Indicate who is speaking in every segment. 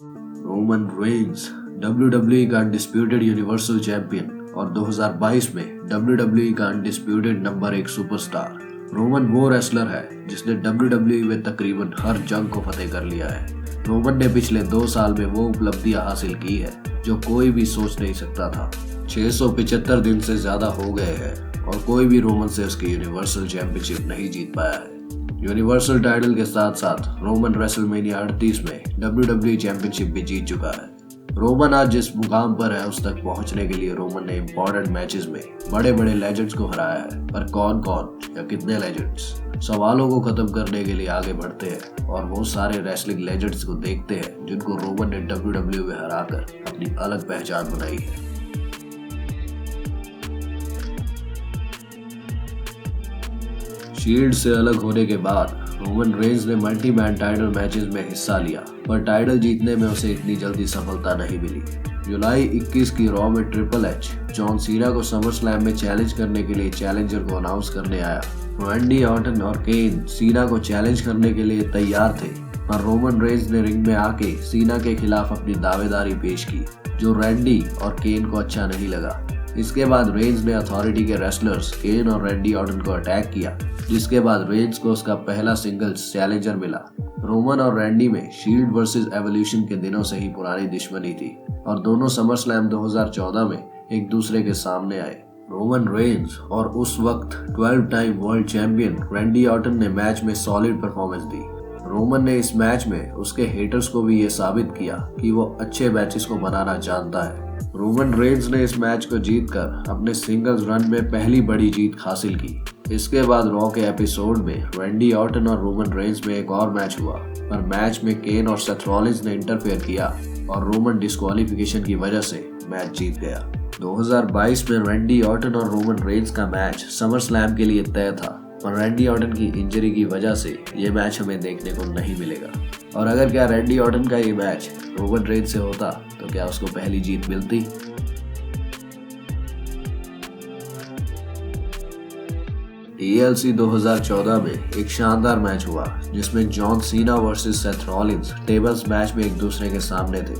Speaker 1: Roman Reigns WWE का undisputed universal champion और 2022 में WWE का अनडिस्प्यूटेड नंबर 1 सुपरस्टार। रोमन वो रेसलर है जिसने WWE में तकरीबन हर जंग को फतेह कर लिया है। रोमन ने पिछले 2 साल में वो उपलब्धियां हासिल की है जो कोई भी सोच नहीं सकता था। 675 दिन से ज्यादा हो गए हैं और कोई भी रोमन से उसकी यूनिवर्सल चैंपियनशिप नहीं जीत पाया है। यूनिवर्सल टाइटल के साथ साथ रोमन रेसलमेनिया 38 में WWE चैंपियनशिप भी जीत चुका है। रोमन आज जिस मुकाम पर है उस तक पहुंचने के लिए रोमन ने इंपॉर्टेंट मैचेस में बड़े बड़े लेजेंड्स को हराया है, पर कौन कौन या कितने लेजेंड्स, सवालों को खत्म करने के लिए आगे बढ़ते हैं और वो सारे रेसलिंग लेजेंड्स को देखते हैं जिनको रोमन ने WWE में हराकर अपनी अलग पहचान बनाई है। शील्ड से अलग होने के बाद रोमन रेंज ने मल्टी मैन टाइटल मैचेस में हिस्सा लिया, पर टाइटल जीतने में उसे इतनी जल्दी सफलता नहीं मिली। जुलाई 21 की रॉ में ट्रिपल एच जॉन सीना को समर स्लैम में चैलेंज करने के लिए चैलेंजर को अनाउंस करने आया। रैंडी ऑर्टन और केन सीना को चैलेंज करने के लिए तैयार थे, पर रोमन रेंज ने रिंग में आके सीना के खिलाफ अपनी दावेदारी पेश की, जो रैंडी और केन को अच्छा नहीं लगा। इसके बाद रेंज ने अथॉरिटी के रेसलर्स केन और रैंडी ऑर्टन को अटैक किया, जिसके बाद रेंज को उसका पहला सिंगल्स चैलेंजर मिला। रोमन और रैंडी में शील्ड वर्सेस एवोल्यूशन के दिनों से ही पुरानी दुश्मनी थी और दोनों समर स्लैम 2014 में एक दूसरे के सामने आए। रोमन रेंज और उस वक्त 12 time world champion Randy Orton ने मैच में सॉलिड परफॉर्मेंस दी। रोमन ने इस मैच में उसके हेटर्स को भी ये साबित किया कि वो अच्छे मैचेस को बनाना जानता है। रोमन रेंज ने इस मैच को जीतकर अपने सिंगल्स रन में पहली बड़ी जीत हासिल की। इसके बाद रॉ के एपिसोड में रैंडी ऑर्टन और रोमन रेंज में एक और मैच हुआ, पर मैच में केन और सेथ रॉलिंस ने इंटरफेयर किया और रोमन डिस्क्वालिफिकेशन की वजह से मैच जीत गया। 2022 में रैंडी ऑर्टन और रोमन रेंज का मैच समर स्लैम के लिए तय था, पर रैंडी ऑर्टन की इंजरी की वजह से ये मैच हमें देखने को नहीं मिलेगा। और अगर क्या रैंडी ऑर्टन का ये मैच रोमन रेंज से होता तो क्या उसको पहली जीत मिलती? ELC 2014 में एक शानदार मैच हुआ जिसमें John Cena versus Seth Rollins tables match में एक दूसरे के सामने थे।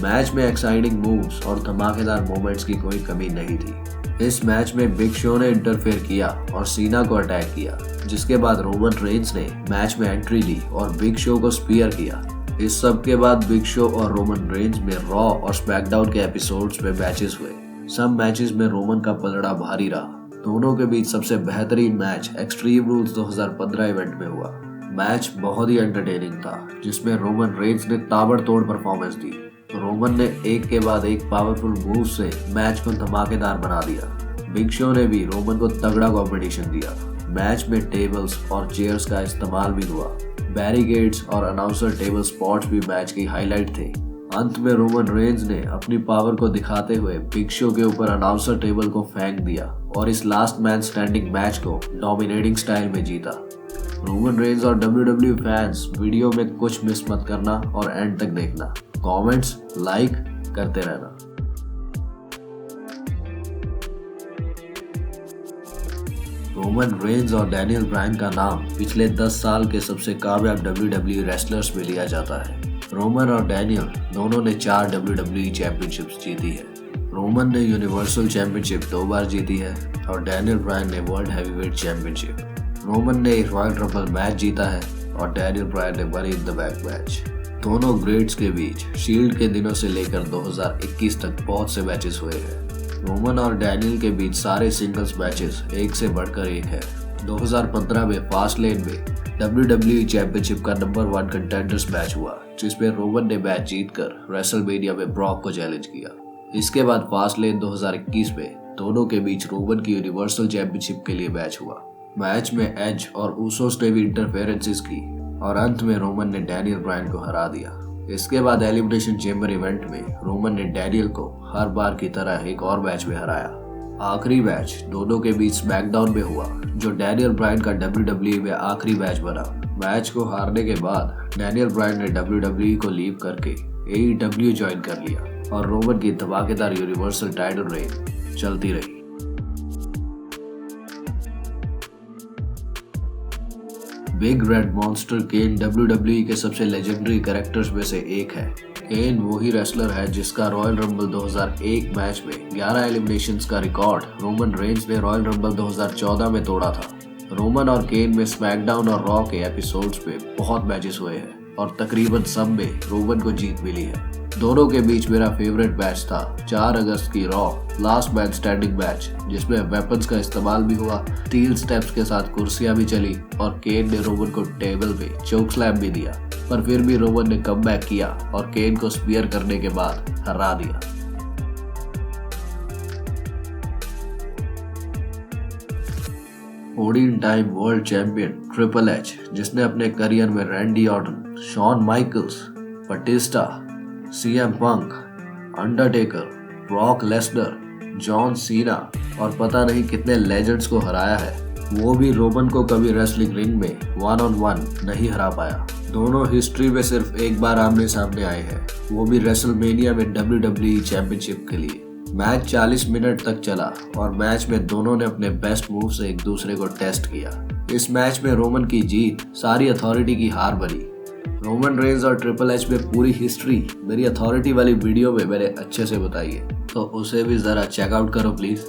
Speaker 1: मैच में एक्साइटिंग मूव्स और धमाकेदार मोमेंट्स की कोई कमी नहीं थी। इस मैच में बिग शो ने इंटरफेयर किया और सीना को अटैक किया, जिसके बाद रोमन रेंज ने मैच में एंट्री ली और बिग शो को स्पीयर किया। इस सब के बाद बिग शो और रोमन रेंज में रॉ और स्मैकडाउन के एपिसोड्स में मैचेस हुए। सब मैचेस में रोमन का पलड़ा भारी रहा। दोनों के बीच सबसे बेहतरीन मैच एक्सट्रीम रूल्स 2015 इवेंट में हुआ। मैच बहुत ही एंटरटेनिंग था, जिसमें रोमन रेंज ने ताबड़तोड़ परफॉर्मेंस दी। रोमन ने एक के बाद एक पावरफुल मूव से मैच को धमाकेदार बना दिया। बिग शो ने भी रोमन को तगड़ा कॉम्पिटिशन दिया। मैच में टेबल्स और चेयर्स का इस्तेमाल भी हुआ। बैरिकेड्स और अनाउंसर टेबल स्पॉट्स भी मैच की हाईलाइट थे। अंत में रोमन रेंज ने अपनी पावर को दिखाते हुए बिग शो के ऊपर अनाउंसर टेबल को फेंक दिया और इस लास्ट मैन स्टैंडिंग मैच को डोमिनेटिंग स्टाइल में जीता। रोमन रेंज और WWE फैंस, वीडियो में कुछ मिस मत करना और एंड तक देखना। कमेंट्स, लाइक करते रहना। रोमन रेंज और डैनियल ब्रायन का नाम पिछले 10 साल के सबसे कामयाब WWE रेसलर्स में लिया जाता है। रोमन और डैनियल दोनों ने 4 WWE चैंपियनशिप्स जीती है। रोमन ने यूनिवर्सल चैंपियनशिप 2 बार जीती है और डैनियल ब्रायन ने वर्ल्ड हैवीवेट चैंपियनशिप। रोमन ने एक रॉयल ट्रम्बल मैच जीता है और डैनियल ब्रायन ने money in the bank match. दोनों ग्रेट्स के बीच शील्ड के दिनों से लेकर 2021 तक बहुत से मैचेस हुए हैं। रोमन और डैनियल के बीच सारे सिंगल्स मैचेस एक से बढ़कर एक है। 2015 में फास्ट लेन में WWE चैंपियनशिप का नंबर 1 कंटेंडर्स मैच हुआ, जिसमें रोमन ने मैच जीतकर रेसलमेनिया में ब्रॉक को चैलेंज किया। इसके बाद फास्ट लेन 2021 में दोनों के बीच रोमन की यूनिवर्सल चैंपियनशिप के लिए मैच हुआ। मैच में एज और ऊसोस ने भी इंटरफेरेंसेस की और अंत में रोमन ने डैनियल ब्रायन को हरा दिया। इसके बाद एलिमिनेशन चेंबर इवेंट में रोमन ने डैनियल को हर बार की तरह एक और मैच में हराया। आखिरी मैच दोनों के बीच स्मैकडाउन में हुआ, जो डैनियल ब्रायन का WWE में आखिरी मैच बना। मैच को हारने के बाद डैनियल ब्रायन ने WWE को लीव करके AEW ज्वाइन कर लिया और रोमन की धमाकेदार यूनिवर्सल टाइटल रेन चलती रही। बिग रेड मॉन्स्टर केन WWE के सबसे लेजेंडरी कैरेक्टर्स में से एक है। केन वही रेसलर है जिसका रॉयल रंबल 2001 मैच में 11 एलिमिनेशंस का रिकॉर्ड रोमन रेंज ने रॉयल रंबल 2014 में तोड़ा था। रोमन और केन में स्मैकडाउन और रॉ के एपिसोड्स में बहुत मैचेस हुए हैं और तकरीबन सब में रोमन को जीत मिली है। दोनों के बीच मेरा फेवरेट मैच था 4 अगस्त की raw last man standing match, जिसमें वेपन्स का इस्तेमाल भी हुआ, स्टील स्टेप्स के साथ कुर्सियां भी चली और केन ने रोमन को टेबल पे चोक स्लैम भी दिया, पर फिर भी रोमन ने कमबैक किया और केन को स्पीयर करने के बाद हरा दिया।14 time world champion triple H, जिसने अपने करियर में Randy Orton, Shawn Michaels, Batista, CM Punk, Undertaker, Brock Lesnar, John Cena और पता नहीं कितने लेजेंड्स को हराया है, वो भी रोमन को कभी रेसलिंग रिंग में 1-on-1 नहीं हरा पाया। दोनों हिस्ट्री में सिर्फ एक बार आमने सामने आए हैं, वो भी रेसलमेनिया में WWE चैंपियनशिप के लिए। मैच 40 मिनट तक चला और मैच में दोनों ने अपने बेस्ट मूव से एक दूसरे को टेस्ट किया। इस मैच में रोमन की जीत सारी अथॉरिटी की हार बनी। रोमन रेंज और ट्रिपल एच में पूरी हिस्ट्री मेरी अथॉरिटी वाली वीडियो में मैंने अच्छे से बताई है, तो उसे भी जरा चेकआउट करो प्लीज।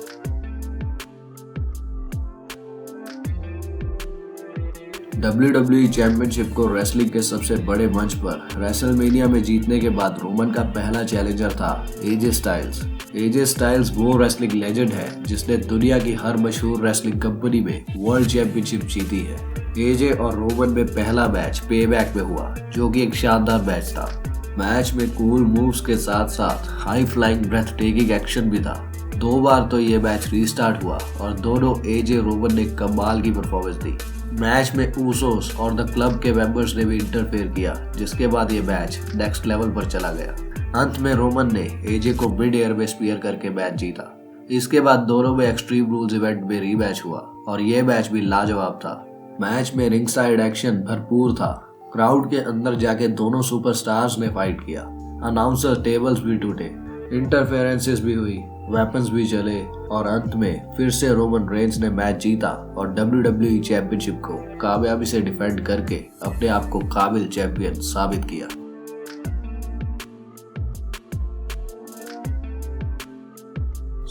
Speaker 1: WWE चैंपियनशिप को रेसलिंग के सबसे बड़े मंच पर रेसलमेनिया में जीतने के बाद रोमन का पहला चैलेंजर था AJ स्टाइल्स। AJ स्टाइल्स वो रेसलिंग लेजेंड है जिसने दुनिया की हर मशहूर रेसलिंग कंपनी में वर्ल्ड चैंपियनशिप जीती है। AJ और रोमन में पहला मैच पेबैक में हुआ, जो कि एक शानदार मैच था। मैच में कूल मूव्स के साथ साथ high flying breathtaking action भी था। 2 बार तो ये मैच रीस्टार्ट हुआ और दोनों AJ रोमन ने कमाल की परफॉर्मेंस दी। मैच में ऊसोस और द क्लब के मेंबर्स ने भी इंटरफेयर किया, जिसके बाद ये मैच नेक्स्ट लेवल पर चला गया। अंत में रोमन ने AJ को मिड एयर में स्पीयर करके मैच जीता। इसके बाद दोनों में एक्सट्रीम रूल्स इवेंट में रीमैच हुआ और ये मैच भी लाजवाब था। मैच में रिंग साइड एक्शन भरपूर था। क्राउड के अंदर जाके दोनों सुपरस्टार्स ने फाइट किया। अनाउंसर टेबल्स भी टूटे, इंटरफेरेंसेस भी हुई, वेपन्स भी चले और अंत में फिर से रोमन रेंज ने मैच जीता और WWE चैंपियनशिप को कामयाबी से डिफेंड करके अपने आप को काबिल चैंपियन साबित किया।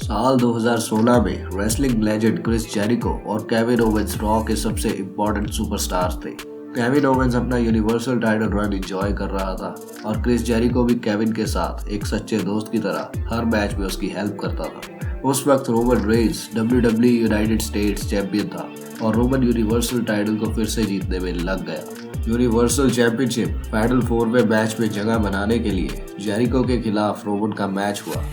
Speaker 1: साल 2016 में रेसलिंग लेजेंड क्रिस जेरिको और केविन ओवेंस रॉ के सबसे इम्पोर्टेंट सुपरस्टार्स थे। केविन ओवेंस अपना यूनिवर्सल टाइटल रन एंजॉय कर रहा था और क्रिस जेरिको भी केविन के साथ एक सच्चे दोस्त की तरह हर मैच में उसकी हेल्प करता था। उस वक्त Roman Reigns WWE United states champion था और रोमन यूनिवर्सल टाइटल को फिर से जीतने में लग गया। यूनिवर्सल चैंपियनशिप फाइनल 4 में मैच में जगह बनाने के लिए जेरिको के खिलाफ रोमन का मैच हुआ।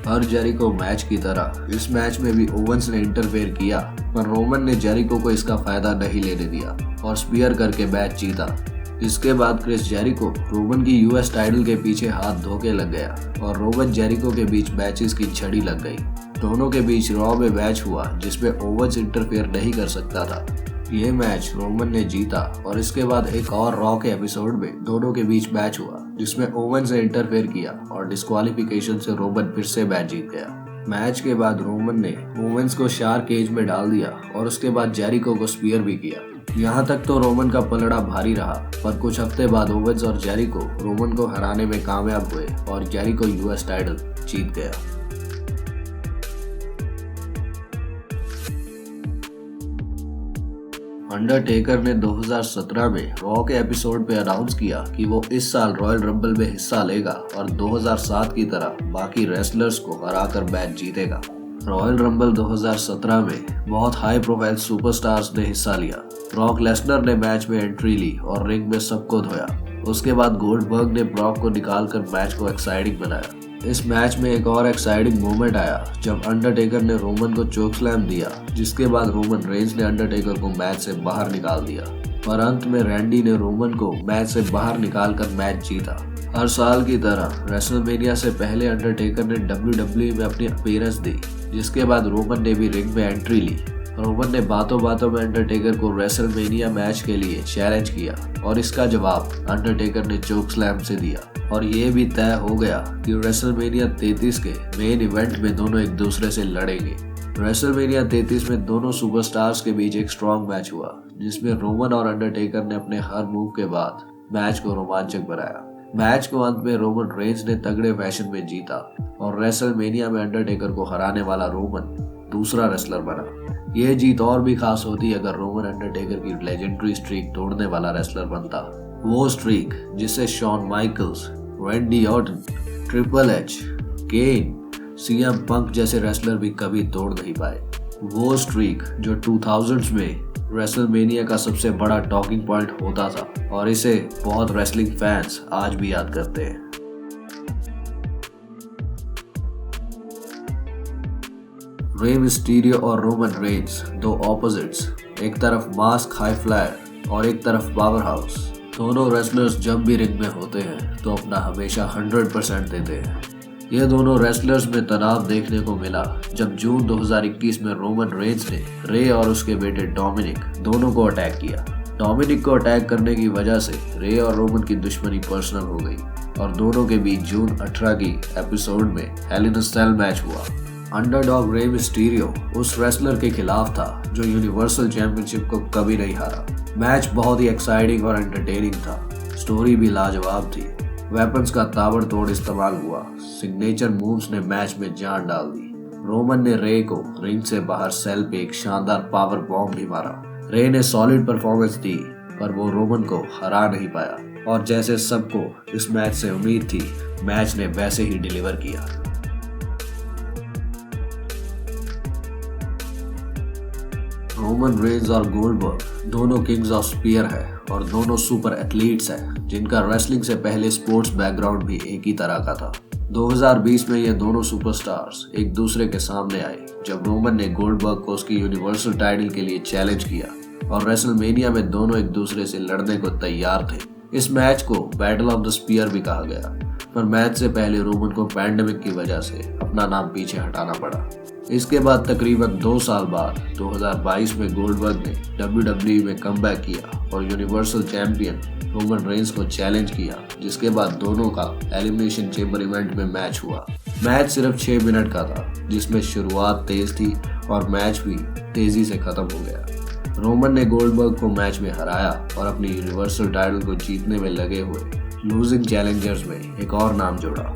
Speaker 1: हर जेरिको मैच की तरह इस मैच में भी ओवेंस ने इंटरफेयर किया, पर रोमन ने जेरिको को इसका फायदा नहीं लेने दिया और स्पीयर करके मैच जीता। इसके बाद क्रिस जेरिको रोमन की US टाइटल के पीछे हाथ धोके लग गया और रोमन जेरिको के बीच मैचेस की छड़ी लग गई। दोनों के बीच रॉ में मैच हुआ जिसमें ओवेंस इंटरफेयर नहीं कर सकता था। ये मैच रोमन ने जीता और इसके बाद एक और रॉ के एपिसोड में दोनों के बीच मैच हुआ जिसमें ओवेंस ने इंटरफेयर किया और डिस्क्वालिफिकेशन से रोमन फिर से मैच जीत गया। मैच के बाद रोमन ने ओवेंस को शार्क केज में डाल दिया और उसके बाद जेरिको को स्पीयर भी किया। यहाँ तक तो रोमन का पलड़ा भारी रहा, पर कुछ हफ्ते बाद ओवेंस और जेरिको रोमन को हराने में कामयाब हुए और जेरिको US टाइटल जीत गया। अंडरटेकर ने 2017 में रॉ के एपिसोड पे अनाउंस किया कि वो इस साल रॉयल रंबल में हिस्सा लेगा और 2007 की तरह बाकी रेसलर्स को हराकर मैच जीतेगा। रॉयल रंबल 2017 में बहुत हाई प्रोफाइल सुपरस्टार्स ने हिस्सा लिया। ब्रॉक लेसनर ने मैच में एंट्री ली और रिंग में सबको धोया। उसके बाद गोल्डबर्ग ने ब्रॉक को निकालकर मैच को एक्साइटिंग बनाया। इस मैच में एक और एक्साइटिंग मोमेंट आया जब अंडरटेकर ने रोमन को चोक स्लैम दिया, जिसके बाद रोमन रेंज ने अंडरटेकर को मैच से बाहर निकाल दिया और अंत में रैंडी ने रोमन को मैच से बाहर निकालकर मैच जीता। हर साल की तरह रेसलमेनिया से पहले अंडरटेकर ने WWE में अपनी अपीयरेंस दी, जिसके बाद रोमन ने भी रिंग में एंट्री ली। रोमन ने बातों बातों में अंडरटेकर को रेसलमेनिया मैच के लिए चैलेंज किया और इसका जवाब अंडरटेकर ने चोक स्लैम से दिया और ये भी तय हो गया कि रेसलमेनिया 33 के मेन इवेंट में दोनों एक दूसरे से लड़ेंगे। रेसलमेनिया 33 में दोनों सुपरस्टार्स के बीच एक स्ट्रॉन्ग मैच हुआ जिसमें रोमन और अंडरटेकर ने अपने हर मूव के बाद मैच को रोमांचक बनाया। मैच को अंत में रोमन रेंज ने तगड़े फैशन में जीता और रेसलमेनिया में अंडरटेकर को हराने वाला रोमन दूसरा रेसलर बना। यह जीत और भी खास होती अगर रोमन अंडरटेकर की लेजेंडरी स्ट्रीक तोड़ने वाला रेसलर बनता। वो स्ट्रीक जिसे Shawn Michaels, Randy Orton, triple H, Kane, CM Punk जैसे रेसलर भी कभी तोड़ नहीं पाए। वो स्ट्रीक जो 2000s में रेसलमेनिया का सबसे बड़ा टॉकिंग पॉइंट होता था और इसे बहुत रेसलिंग फैंस आज भी याद करते हैं। रे मिस्टीरियो और रोमन रेंज दो ऑपोजिट्स, एक तरफ मास्क हाई फ्लायर और एक तरफ पावर हाउस। दोनों रेसलर्स जब भी रिंग में होते हैं तो अपना हमेशा 100% देते हैं। ये दोनों रेसलर्स में तनाव देखने को मिला जब जून 2021 में रोमन रेंज ने रे और उसके बेटे डोमिनिक दोनों को अटैक किया। डोमिनिक को अटैक करने की वजह से रे और रोमन की दुश्मनी पर्सनल हो गई और दोनों के बीच जून 18 की एपिसोड में हेल इन अ सेल मैच हुआ। अंडरडॉग रे मिस्टीरियो उस रेसलर के खिलाफ था जो यूनिवर्सल चैंपियनशिप को कभी नहीं हारा। मैच बहुत ही एक्साइटिंग और एंटरटेनिंग था। स्टोरी भी लाजवाब थी। वेपन्स का ताबड़तोड़ इस्तेमाल हुआ। सिग्नेचर मूव्स ने मैच में जान डाल दी। रोमन ने रे को रिंग से बाहर सेल पे एक शानदार पावर बॉम्ब भी मारा। रे ने सॉलिड परफॉर्मेंस दी पर वो रोमन को हरा नहीं पाया और जैसे सबको इस मैच से उम्मीद थी मैच ने वैसे ही डिलीवर किया। रोमन रेंज और गोल्डबर्ग दोनों किंग्स ऑफ स्पीयर है और दोनों सुपर एथलीट्स हैं जिनका रेसलिंग से पहले स्पोर्ट्स बैकग्राउंड भी एक ही तरह का था। 2020 में ये दोनों सुपरस्टार्स एक दूसरे के सामने आए जब रोमन ने गोल्डबर्ग को उसकी यूनिवर्सल टाइटल के लिए चैलेंज किया और रेसलमेनिया में दोनों एक दूसरे से लड़ने को तैयार थे। इस मैच को बैटल ऑफ द स्पीयर भी कहा गया, पर मैच से पहले रोमन को पैंडेमिक की वजह से अपना नाम पीछे हटाना पड़ा। इसके बाद तकरीबन 2 साल बाद 2022 में गोल्डबर्ग ने WWE में कमबैक किया और यूनिवर्सल चैंपियन रोमन रेंज को चैलेंज किया, जिसके बाद दोनों का एलिमिनेशन चेंबर इवेंट में मैच हुआ। मैच सिर्फ 6 मिनट का था जिसमें शुरुआत तेज थी और मैच भी तेजी से खत्म हो गया। रोमन ने गोल्डबर्ग को मैच में हराया और अपनी यूनिवर्सल टाइटल को जीतने में लगे हुए लूजिंग चैलेंजर्स में एक और नाम जोड़ा।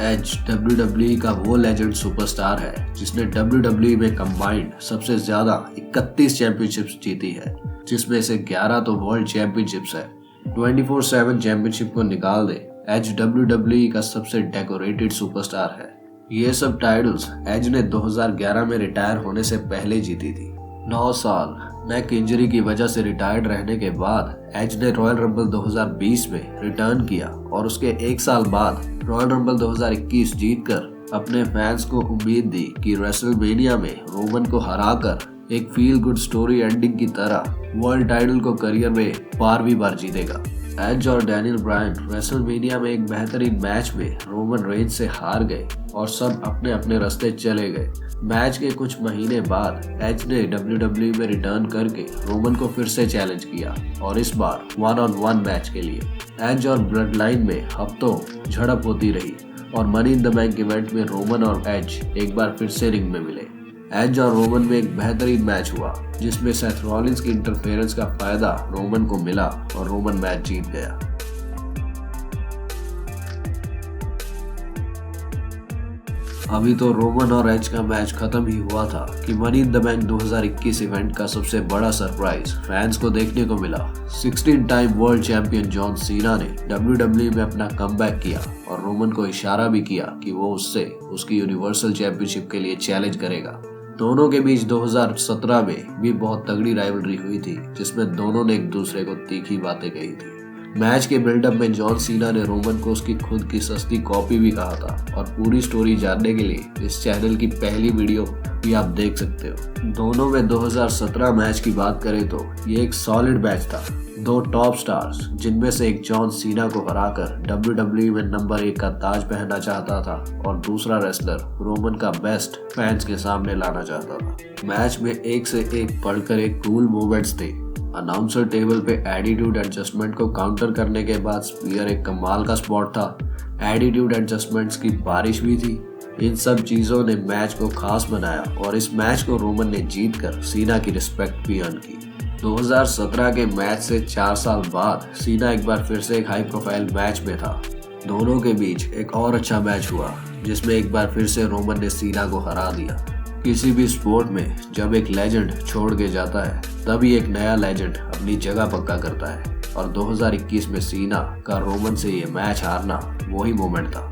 Speaker 1: एज WWE का वो लेजेंड सुपरस्टार है जिसने WWE में कंबाइंड सबसे ज्यादा 31 चैंपियनशिप्स जीती है, जिसमें से 11 तो वर्ल्ड चैंपियनशिप्स है। 24/7 चैंपियनशिप को निकाल दे, एज WWE का सबसे डेकोरेटेड सुपरस्टार है। ये सब टाइटल्स एज ने 2011 में रिटायर होने से पहले जीती थी। 9 साल नेक इंजरी की वजह से रिटायर्ड रहने के बाद एज ने रॉयल रंबल 2020 में रिटर्न किया और उसके 1 साल बाद रॉयल रंबल 2021 जीतकर अपने फैंस को उम्मीद दी कि रेसलमेनिया में रोमन को हराकर एक फील गुड स्टोरी एंडिंग की तरह वर्ल्ड टाइटल को करियर में 12वीं बार जीतेगा। एज और डैनियल ब्रायन रेसलमेनिया में एक बेहतरीन मैच में रोमन रेंज से हार गए और सब अपने अपने रास्ते चले गए। मैच के कुछ महीने बाद एज ने WWE में रिटर्न करके रोमन को फिर से चैलेंज किया और इस बार 1-on-1 मैच के लिए। एज और ब्लड लाइन में हफ्तों झड़प होती रही और money in the bank event में रोमन और एज एक बार फिर से रिंग में मिले। एज और रोमन में एक बेहतरीन मैच हुआ जिसमें सेथ रॉलिंस की इंटरफेरेंस का फायदा रोमन को मिला और रोमन मैच जीत गया। अभी तो रोमन और एज का मैच खत्म ही हुआ था कि money in the bank 2021 event का सबसे बड़ा सरप्राइज फैंस को देखने को मिला। 16 time world champion John Cena ने WWE में अपना कमबैक किया और रोमन को इशारा भी किया कि वो उससे उसकी यूनिवर्सल चैंपियनशिप के लिए चैलेंज करेगा। दोनों के बीच 2017 में भी बहुत तगड़ी राइवलरी हुई थी जिसमें दोनों ने एक दूसरे को तीखी बातें कही थी। मैच के बिल्डअप में जॉन सीना ने रोमन को उसकी खुद की सस्ती कॉपी भी कहा था और पूरी स्टोरी जानने के लिए इस चैनल की पहली वीडियो भी आप देख सकते हो। दोनों में 2017 मैच की बात करें तो ये एक सॉलिड मैच था। 2 टॉप स्टार्स जिनमें से एक जॉन सीना को हराकर WWE में नंबर 1 का ताज पहनना चाहता था और दूसरा रेसलर रोमन का बेस्ट फैंस के सामने लाना चाहता था। मैच में एक से एक पढ़कर एक कूल मूवमेंट्स थे। अनाउंसर टेबल पे एटीट्यूड एडजस्टमेंट को काउंटर करने के बाद स्पीयर एक कमाल का स्पॉट था। एटीट्यूड एडजस्टमेंट्स की बारिश भी थी। इन सब चीजों ने मैच को खास बनाया और इस मैच को रोमन ने जीतकर सीना की रिस्पेक्ट भी अर्न की। 2017 के मैच से 4 साल बाद सीना एक बार फिर से एक हाई प्रोफाइल मैच में था। दोनों के बीच एक और अच्छा मैच हुआ जिसमें एक बार फिर से रोमन ने सीना को हरा दिया। किसी भी स्पोर्ट में जब एक लेजेंड छोड़ के जाता है तभी एक नया लेजेंड अपनी जगह पक्का करता है और 2021 में सीना का रोमन से ये मैच हारना वही मोमेंट था।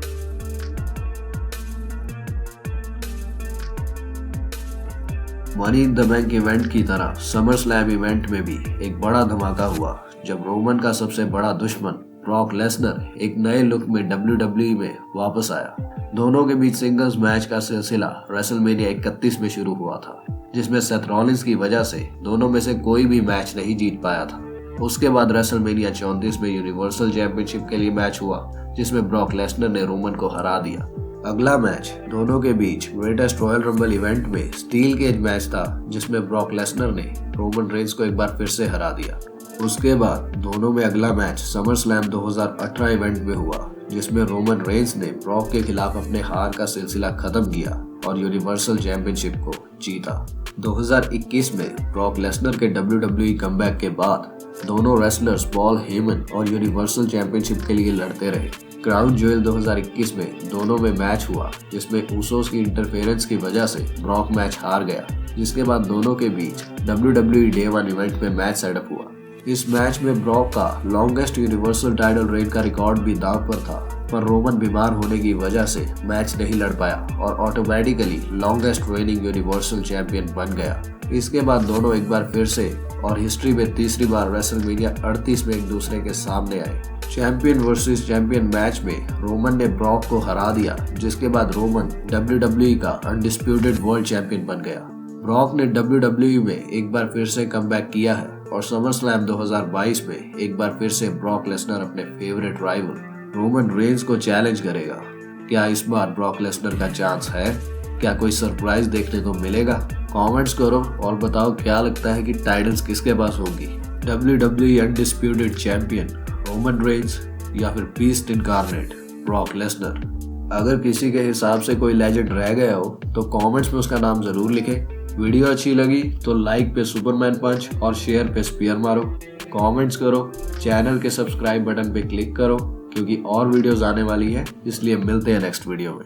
Speaker 1: Money in the bank event की तरह समर स्लैम इवेंट में भी एक बड़ा धमाका हुआ जब रोमन का सबसे बड़ा दुश्मन ब्रॉक लेसनर एक नए लुक में WWE में वापस आया। दोनों के बीच सिंगल्स मैच का सिलसिला रेसलमेनिया 31 में शुरू हुआ था, जिसमें सेथ रॉलिंस की वजह से दोनों में से कोई भी मैच नहीं जीत पाया था। उसके बाद रेसलमेनिया 34 में यूनिवर्सल चैंपियनशिप के लिए मैच हुआ जिसमें ब्रॉक लेसनर ने रोमन को हरा दिया। अगला मैच दोनों के बीच ग्रेटेस्ट रॉयल रंबल इवेंट में स्टील केज मैच था जिसमें ब्रॉक लेसनर ने रोमन रेंस को एक बार फिर से हरा दिया। उसके बाद दोनों में अगला मैच समर स्लैम 2018 इवेंट में हुआ जिसमें रोमन रेंस ने ब्रॉक के खिलाफ अपने हार का सिलसिला खत्म किया और यूनिवर्सल चैंपियनशिप को जीता। 2021 में ब्रॉक लेसनर के WWE कमबैक के बाद दोनों रेसलर्स पॉल हेमन और यूनिवर्सल चैंपियनशिप के लिए लड़ते रहे। क्राउन ज्वेल 2021 में दोनों में मैच हुआ जिसमें ऊसोस की इंटरफेरेंस की वजह से ब्रॉक मैच हार गया, जिसके बाद दोनों के बीच WWE Day 1 इवेंट में मैच सेटअप हुआ। इस मैच में ब्रॉक का लॉन्गेस्ट यूनिवर्सल टाइटल रेन का रिकॉर्ड भी दांव पर था, पर रोमन बीमार होने की वजह से मैच नहीं लड़ पाया और automatically longest raining universal champion बन गया। इसके बाद दोनों एक बार फिर से और हिस्ट्री में तीसरी बार रेसलमेनिया 38 में एक दूसरे के सामने आए। चैंपियन वर्सेस चैंपियन मैच में रोमन ने ब्रॉक को हरा दिया, जिसके बाद रोमन WWE का अनडिस्प्यूटेड वर्ल्ड चैंपियन बन गया। ब्रॉक ने WWE में एक बार फिर से कमबैक किया है और समर स्लैम 2022 में एक बार फिर से ब्रॉक लेसनर अपने फेवरेट राइवल रोमन रेंस को चैलेंज करेगा। क्या इस बार ब्रॉक लेसनर का चांस है? क्या कोई सरप्राइज देखने को मिलेगा? कमेंट्स करो और बताओ क्या लगता है कि टाइटल्स किसके पास होगी, WWE undisputed champion Roman Reigns या फिर बीस्ट इनकार्नेट ब्रॉक लेसनर। अगर किसी के हिसाब से कोई लेजेंड रह गया हो तो कमेंट्स में उसका नाम जरूर लिखें। वीडियो अच्छी लगी तो लाइक पे सुपरमैन पंच और शेयर पे स्पीयर मारो, कमेंट्स करो, चैनल के सब्सक्राइब बटन पे क्लिक करो क्योंकि और वीडियोस आने वाली है, इसलिए मिलते हैं नेक्स्ट वीडियो में।